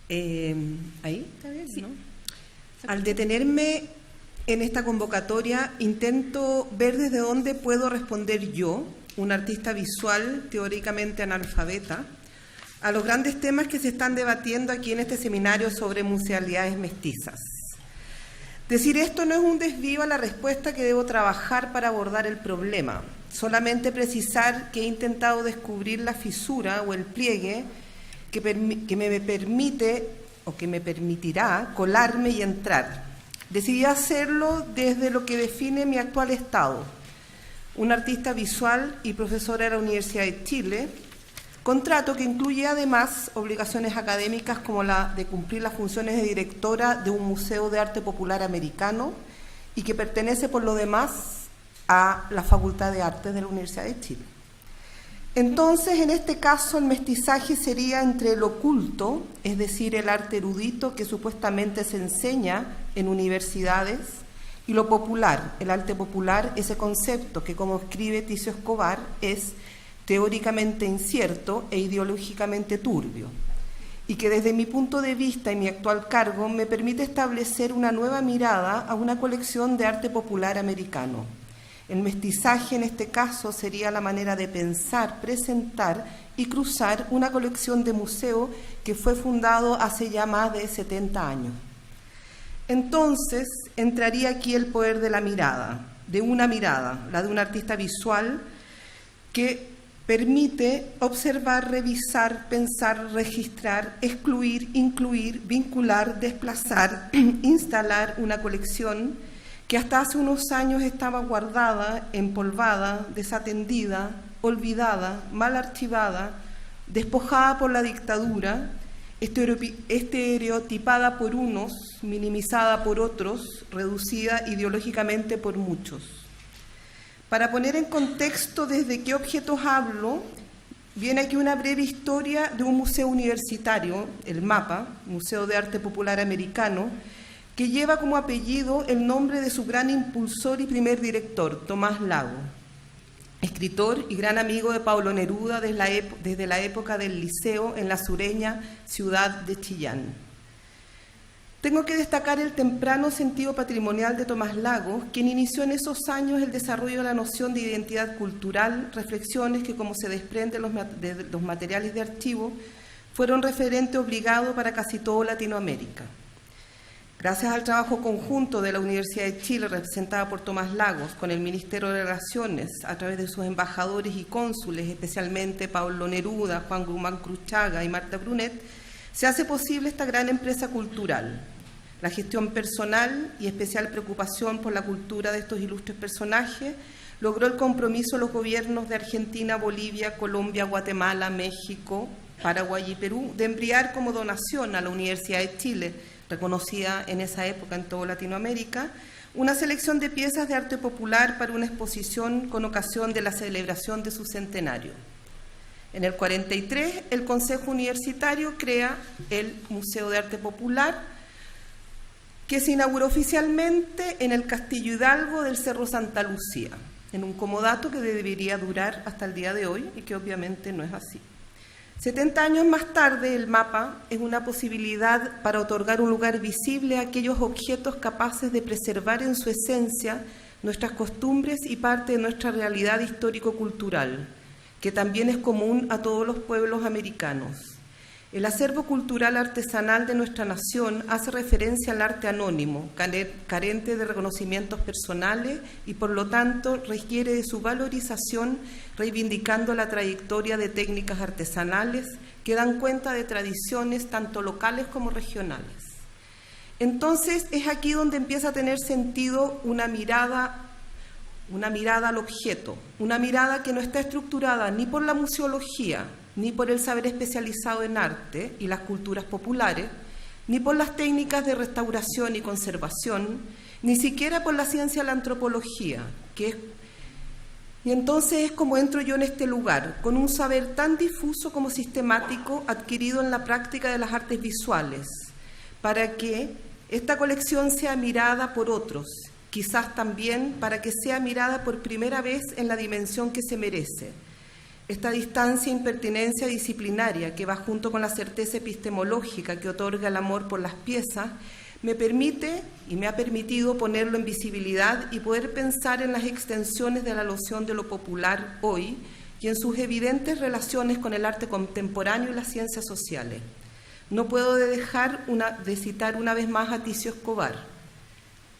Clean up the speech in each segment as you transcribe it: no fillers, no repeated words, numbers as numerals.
¿Ahí? ¿Está bien? Sí. ¿No? Al detenerme en esta convocatoria, intento ver desde dónde puedo responder yo, un artista visual teóricamente analfabeta, a los grandes temas que se están debatiendo aquí en este seminario sobre musealidades mestizas. Decir esto no es un desvío a la respuesta que debo trabajar para abordar el problema, solamente precisar que he intentado descubrir la fisura o el pliegue que me permite o que me permitirá colarme y entrar. Decidí hacerlo desde lo que define mi actual estado, un artista visual y profesora de la Universidad de Chile, contrato que incluye además obligaciones académicas como la de cumplir las funciones de directora de un museo de arte popular americano y que pertenece por lo demás a la Facultad de Artes de la Universidad de Chile. Entonces, en este caso, el mestizaje sería entre el oculto, es decir, el arte erudito que supuestamente se enseña en universidades, y lo popular, el arte popular, ese concepto que, como escribe Ticio Escobar, es teóricamente incierto e ideológicamente turbio, y que desde mi punto de vista y mi actual cargo me permite establecer una nueva mirada a una colección de arte popular americano. El mestizaje en este caso sería la manera de pensar, presentar y cruzar una colección de museo que fue fundado hace ya más de 70 años. Entonces entraría aquí el poder de la mirada, de una mirada, la de un artista visual que permite observar, revisar, pensar, registrar, excluir, incluir, vincular, desplazar, instalar una colección que hasta hace unos años estaba guardada, empolvada, desatendida, olvidada, mal archivada, despojada por la dictadura, estereotipada por unos, minimizada por otros, reducida ideológicamente por muchos. Para poner en contexto desde qué objetos hablo, viene aquí una breve historia de un museo universitario, el MAPA, Museo de Arte Popular Americano, que lleva como apellido el nombre de su gran impulsor y primer director, Tomás Lago, escritor y gran amigo de Pablo Neruda desde la época del liceo en la sureña ciudad de Chillán. Tengo que destacar el temprano sentido patrimonial de Tomás Lago, quien inició en esos años el desarrollo de la noción de identidad cultural, reflexiones que, como se desprende de los materiales de archivo, fueron referente obligado para casi toda Latinoamérica. Gracias al trabajo conjunto de la Universidad de Chile, representada por Tomás Lagos, con el Ministerio de Relaciones, a través de sus embajadores y cónsules, especialmente Pablo Neruda, Juan Guzmán Cruchaga y Marta Brunet, se hace posible esta gran empresa cultural. La gestión personal y especial preocupación por la cultura de estos ilustres personajes logró el compromiso de los gobiernos de Argentina, Bolivia, Colombia, Guatemala, México, Paraguay y Perú de enviar como donación a la Universidad de Chile, reconocida en esa época en toda Latinoamérica, una selección de piezas de arte popular para una exposición con ocasión de la celebración de su centenario. En el 43, el Consejo Universitario crea el Museo de Arte Popular, que se inauguró oficialmente en el Castillo Hidalgo del Cerro Santa Lucía, en un comodato que debería durar hasta el día de hoy y que obviamente no es así. 70 años más tarde, el MAPA es una posibilidad para otorgar un lugar visible a aquellos objetos capaces de preservar en su esencia nuestras costumbres y parte de nuestra realidad histórico-cultural, que también es común a todos los pueblos americanos. El acervo cultural artesanal de nuestra nación hace referencia al arte anónimo, carente de reconocimientos personales y por lo tanto requiere de su valorización, reivindicando la trayectoria de técnicas artesanales que dan cuenta de tradiciones tanto locales como regionales. Entonces es aquí donde empieza a tener sentido una mirada al objeto, una mirada que no está estructurada ni por la museología, ni por el saber especializado en arte y las culturas populares, ni por las técnicas de restauración y conservación, ni siquiera por la ciencia de la antropología, y entonces es como entro yo en este lugar, con un saber tan difuso como sistemático adquirido en la práctica de las artes visuales, para que esta colección sea mirada por otros, quizás también para que sea mirada por primera vez en la dimensión que se merece. Esta distancia e impertinencia disciplinaria que va junto con la certeza epistemológica que otorga el amor por las piezas me permite y me ha permitido ponerlo en visibilidad y poder pensar en las extensiones de la noción de lo popular hoy y en sus evidentes relaciones con el arte contemporáneo y las ciencias sociales. No puedo dejar de citar una vez más a Ticio Escobar,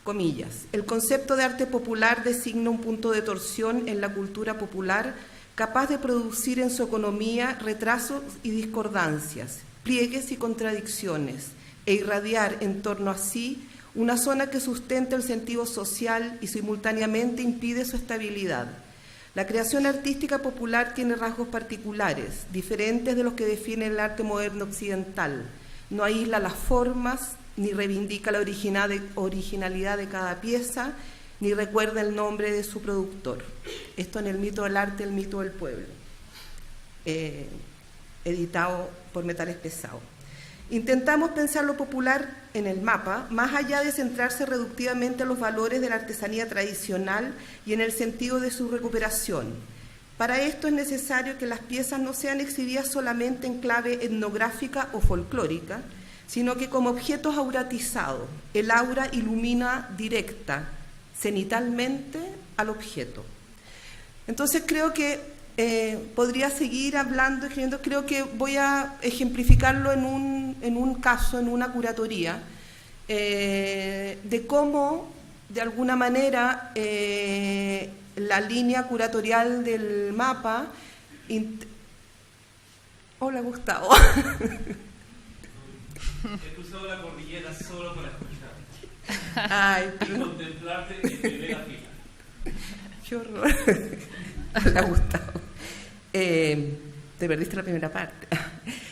comillas, el concepto de arte popular designa un punto de torsión en la cultura popular capaz de producir en su economía retrasos y discordancias, pliegues y contradicciones, e irradiar en torno a sí una zona que sustenta el sentido social y simultáneamente impide su estabilidad. La creación artística popular tiene rasgos particulares, diferentes de los que define el arte moderno occidental. No aísla las formas, ni reivindica la originalidad de cada pieza, ni recuerda el nombre de su productor. Esto en el mito del arte, el mito del pueblo, editado por Metales Pesados. Intentamos pensar lo popular en el mapa, más allá de centrarse reductivamente en los valores de la artesanía tradicional y en el sentido de su recuperación. Para esto es necesario que las piezas no sean exhibidas solamente en clave etnográfica o folclórica, sino que como objetos auratizados. El aura ilumina directa, cenitalmente al objeto. Entonces creo que podría seguir hablando, escribiendo. Creo que voy a ejemplificarlo en un caso, en una curatoría, de cómo, de alguna manera, la línea curatorial del mapa... Hola, Gustavo. He cruzado la cordillera solo para escuchar. Ay, y contemplarte en primera fila. Qué horror. Hola, Gustavo. Te perdiste la primera parte.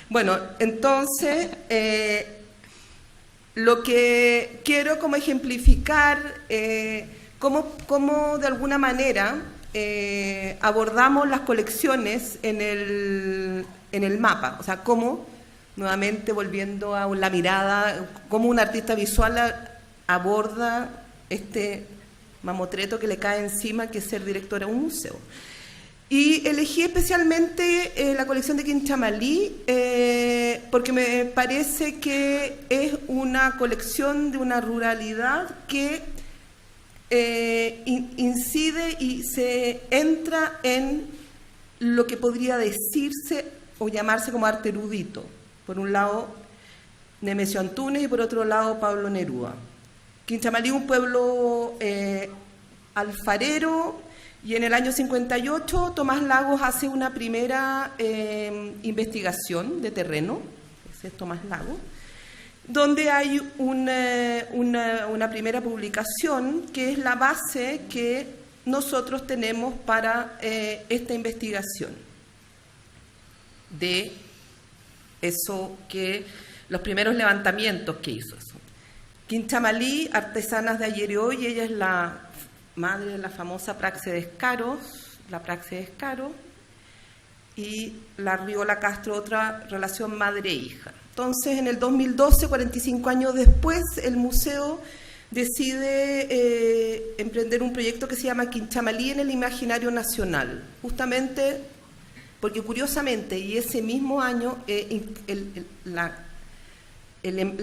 Bueno, entonces, lo que quiero como ejemplificar, cómo de alguna manera abordamos las colecciones en el mapa, o sea, cómo, nuevamente volviendo a la mirada, cómo un artista visual aborda este mamotreto que le cae encima, que es ser directora de un museo. Y elegí especialmente la colección de Quinchamalí porque me parece que es una colección de una ruralidad que incide y se entra en lo que podría decirse o llamarse como arte erudito. Por un lado, Nemesio Antunes y por otro lado, Pablo Neruda. Quinchamalí, un pueblo alfarero, y en el año 58 Tomás Lagos hace una primera investigación de terreno, ese es Tomás Lagos, donde hay una primera publicación que es la base que nosotros tenemos para esta investigación de eso, que los primeros levantamientos que hizo eso. Quinchamalí, artesanas de ayer y hoy, ella es la madre de la famosa Praxe de Escaros, la Praxe de Escaro, y la Riola Castro, otra relación madre-hija. Entonces, en el 2012, 45 años después, el museo decide emprender un proyecto que se llama Quinchamalí en el imaginario nacional, justamente porque curiosamente, y ese mismo año,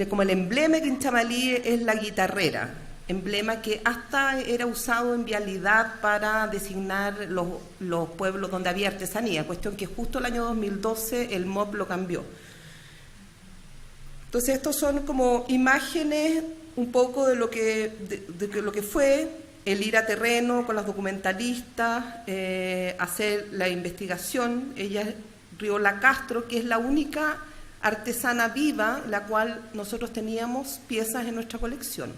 como el emblema de Quinchamalí es la guitarrera, emblema que hasta era usado en vialidad para designar los pueblos donde había artesanía, cuestión que justo el año 2012 el MOP lo cambió. Entonces estos son como imágenes un poco de lo que fue el ir a terreno con los documentalistas, hacer la investigación. Ella es Riola Castro, que es la única artesana viva la cual nosotros teníamos piezas en nuestra colección.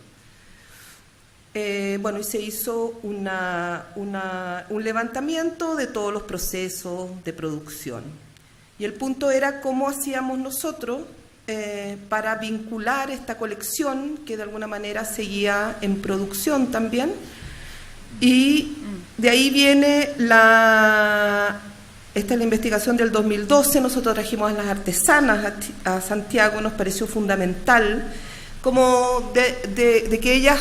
Bueno, y se hizo un levantamiento de todos los procesos de producción. Y el punto era cómo hacíamos nosotros para vincular esta colección, que de alguna manera seguía en producción también. Y de ahí viene esta es la investigación del 2012, nosotros trajimos a las artesanas a Santiago, nos pareció fundamental, como de que ellas...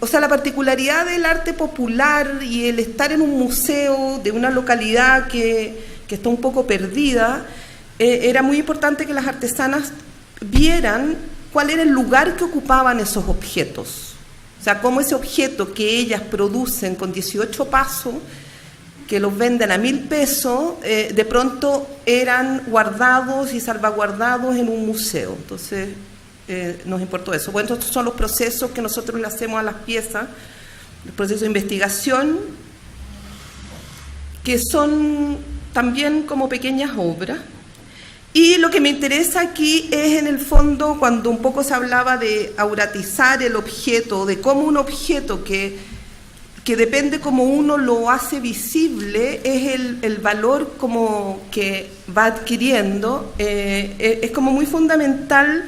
O sea, la particularidad del arte popular y el estar en un museo de una localidad que que está un poco perdida, era muy importante que las artesanas vieran cuál era el lugar que ocupaban esos objetos. O sea, cómo ese objeto que ellas producen con 18 pasos, que los venden a 1.000 pesos, de pronto eran guardados y salvaguardados en un museo. Entonces, nos importó eso. Bueno, estos son los procesos que nosotros le hacemos a las piezas, el proceso de investigación, que son también como pequeñas obras. Y lo que me interesa aquí es, en el fondo, cuando un poco se hablaba de auratizar el objeto, de cómo un objeto que depende cómo uno lo hace visible, es el valor como que va adquiriendo. Es como muy fundamental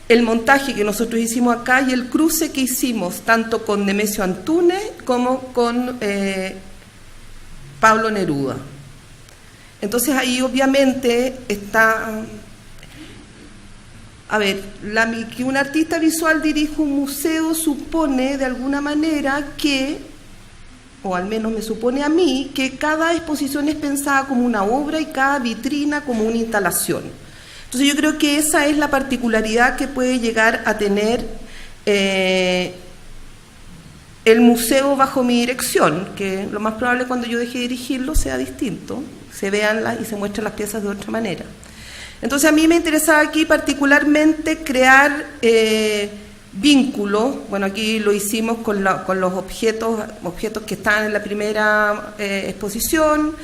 el montaje que nosotros hicimos acá y el cruce que hicimos tanto con Nemesio Antúnez como con Pablo Neruda. Entonces ahí obviamente está, a ver, que un artista visual dirija un museo supone de alguna manera que, o al menos me supone a mí, que cada exposición es pensada como una obra y cada vitrina como una instalación. Entonces yo creo que esa es la particularidad que puede llegar a tener el museo bajo mi dirección, que lo más probable cuando yo deje de dirigirlo sea distinto, se vean y se muestren las piezas de otra manera. Entonces a mí me interesaba aquí particularmente crear vínculos. Bueno, aquí lo hicimos con los objetos que están en la primera exposición.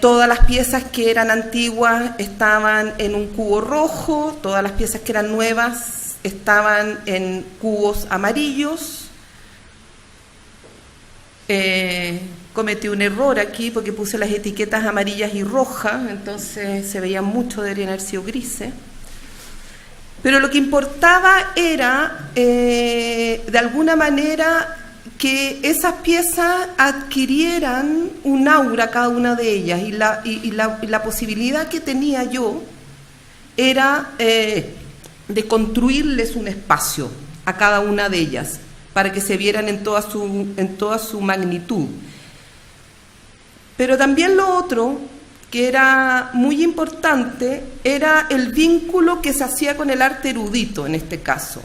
Todas las piezas que eran antiguas estaban en un cubo rojo, todas las piezas que eran nuevas estaban en cubos amarillos. Cometí un error aquí porque puse las etiquetas amarillas y rojas, entonces se veían mucho, deberían haber sido grises. Pero lo que importaba era, de alguna manera, que esas piezas adquirieran un aura cada una de ellas, y la posibilidad que tenía yo era de construirles un espacio a cada una de ellas para que se vieran en toda su magnitud. Pero también lo otro, que era muy importante, era el vínculo que se hacía con el arte erudito, en este caso.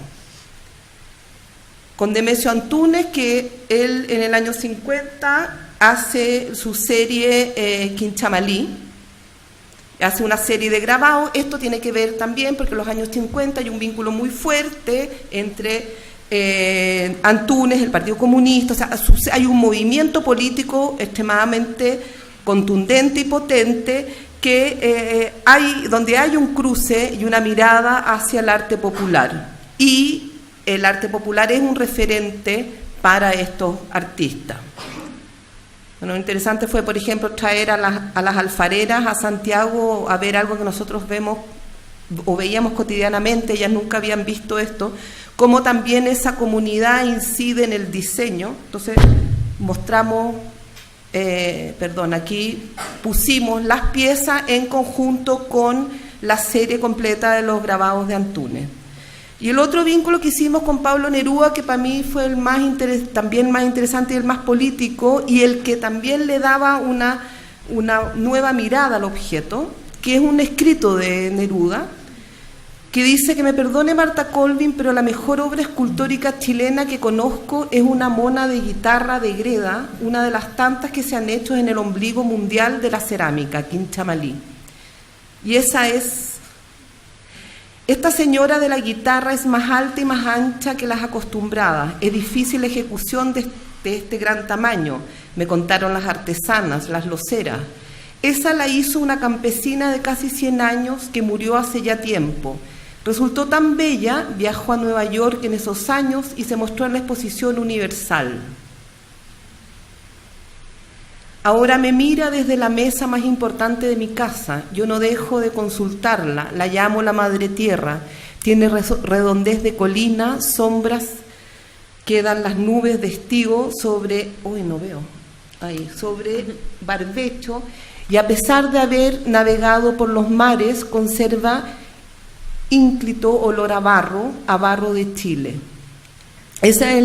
Con Nemesio Antúnez, que él en el año 50 hace su serie Quinchamalí, hace una serie de grabados. Esto tiene que ver también porque en los años 50 hay un vínculo muy fuerte entre Antúnez, el Partido Comunista, o sea, hay un movimiento político extremadamente contundente y potente que donde hay un cruce y una mirada hacia el arte popular, y el arte popular es un referente para estos artistas. Bueno, lo interesante fue, por ejemplo, traer a las alfareras a Santiago a ver algo que nosotros vemos o veíamos cotidianamente. Ellas nunca habían visto esto, cómo también esa comunidad incide en el diseño. Entonces mostramos, aquí pusimos las piezas en conjunto con la serie completa de los grabados de Antúnez. Y el otro vínculo que hicimos con Pablo Neruda, que para mí fue el también más interesante y el más político, y el que también le daba una nueva mirada al objeto, que es un escrito de Neruda, que dice que me perdone Marta Colvin, pero la mejor obra escultórica chilena que conozco es una mona de guitarra de greda, una de las tantas que se han hecho en el ombligo mundial de la cerámica, Quinchamalí. Y esa es... Esta señora de la guitarra es más alta y más ancha que las acostumbradas. Es difícil la ejecución de este gran tamaño, me contaron las artesanas, las loceras. Esa la hizo una campesina de casi 100 años que murió hace ya tiempo. Resultó tan bella, viajó a Nueva York en esos años y se mostró en la Exposición Universal. Ahora me mira desde la mesa más importante de mi casa. Yo no dejo de consultarla, la llamo la Madre Tierra. Tiene redondez de colina, sombras, quedan las nubes de estigo sobre, sobre barbecho, y a pesar de haber navegado por los mares, conserva ínclito olor a barro de Chile. Esa es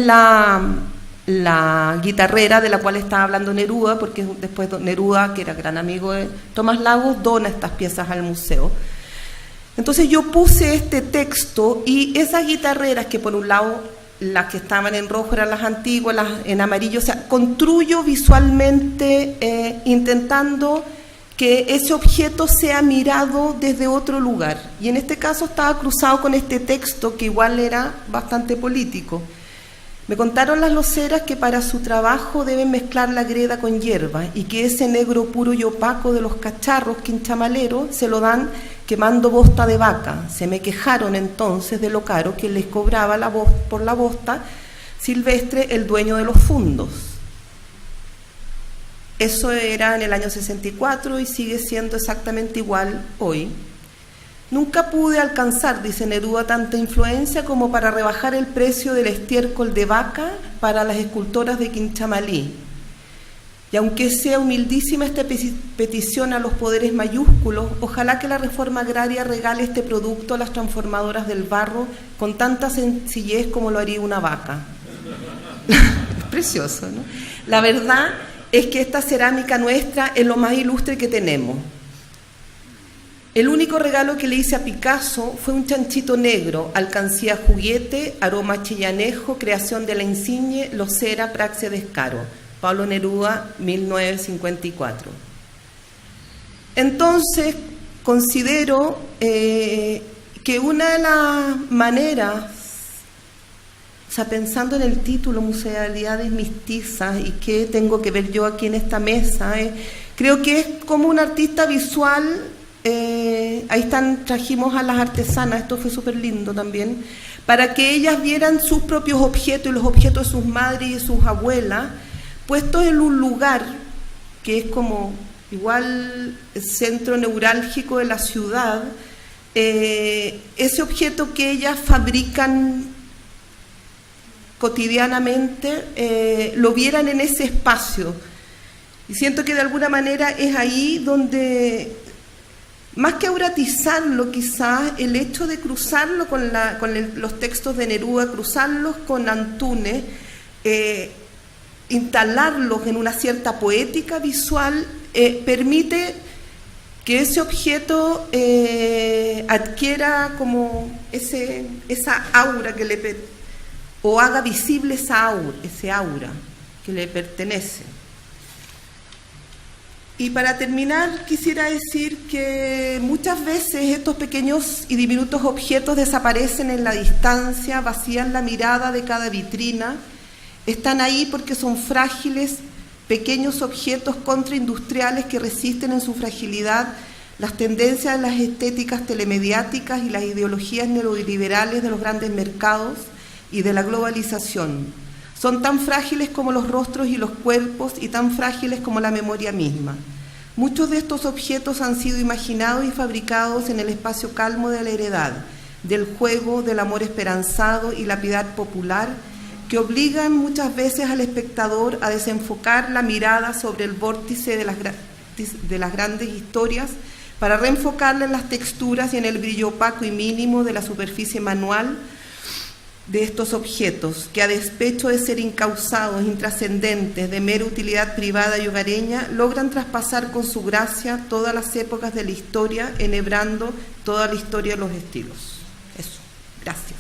la guitarrera de la cual estaba hablando Neruda, porque después Neruda, que era gran amigo de Tomás Lagos, dona estas piezas al museo. Entonces yo puse este texto y esas guitarreras, que por un lado las que estaban en rojo eran las antiguas, las en amarillo, o sea, construyo visualmente intentando que ese objeto sea mirado desde otro lugar. Y en este caso estaba cruzado con este texto que igual era bastante político. Me contaron las loceras que para su trabajo deben mezclar la greda con hierba y que ese negro puro y opaco de los cacharros quinchamaleros se lo dan quemando bosta de vaca. Se me quejaron entonces de lo caro que les cobraba por la bosta silvestre el dueño de los fundos. Eso era en el año 64 y sigue siendo exactamente igual hoy. Nunca pude alcanzar, dice Neruda, tanta influencia como para rebajar el precio del estiércol de vaca para las escultoras de Quinchamalí. Y aunque sea humildísima esta petición a los poderes mayúsculos, ojalá que la reforma agraria regale este producto a las transformadoras del barro con tanta sencillez como lo haría una vaca. Es precioso, ¿no? La verdad es que esta cerámica nuestra es lo más ilustre que tenemos. El único regalo que le hice a Picasso fue un chanchito negro, alcancía juguete, aroma chillanejo, creación de la Insigne, locera, praxia descaro. Pablo Neruda, 1954. Entonces, considero que una de las maneras, o sea, pensando en el título, Musealidades Mestizas, y qué tengo que ver yo aquí en esta mesa, creo que es como un artista visual. Ahí trajimos a las artesanas, esto fue súper lindo también, para que ellas vieran sus propios objetos y los objetos de sus madres y de sus abuelas, puestos en un lugar que es como igual el centro neurálgico de la ciudad, ese objeto que ellas fabrican cotidianamente, lo vieran en ese espacio. Y siento que de alguna manera es ahí donde, más que auratizarlo, quizás el hecho de cruzarlo con los textos de Neruda, cruzarlos con Antunes, instalarlos en una cierta poética visual, permite que ese objeto adquiera como esa aura o haga visible ese aura que le pertenece. Y para terminar, quisiera decir que muchas veces estos pequeños y diminutos objetos desaparecen en la distancia, vacían la mirada de cada vitrina, están ahí porque son frágiles, pequeños objetos contraindustriales que resisten en su fragilidad las tendencias de las estéticas telemediáticas y las ideologías neoliberales de los grandes mercados y de la globalización. Son tan frágiles como los rostros y los cuerpos y tan frágiles como la memoria misma. Muchos de estos objetos han sido imaginados y fabricados en el espacio calmo de la heredad, del juego, del amor esperanzado y la piedad popular, que obligan muchas veces al espectador a desenfocar la mirada sobre el vórtice de las grandes historias para reenfocarla en las texturas y en el brillo opaco y mínimo de la superficie manual de estos objetos, que a despecho de ser incausados, intrascendentes, de mera utilidad privada y hogareña, logran traspasar con su gracia todas las épocas de la historia, enhebrando toda la historia de los estilos. Eso, gracias.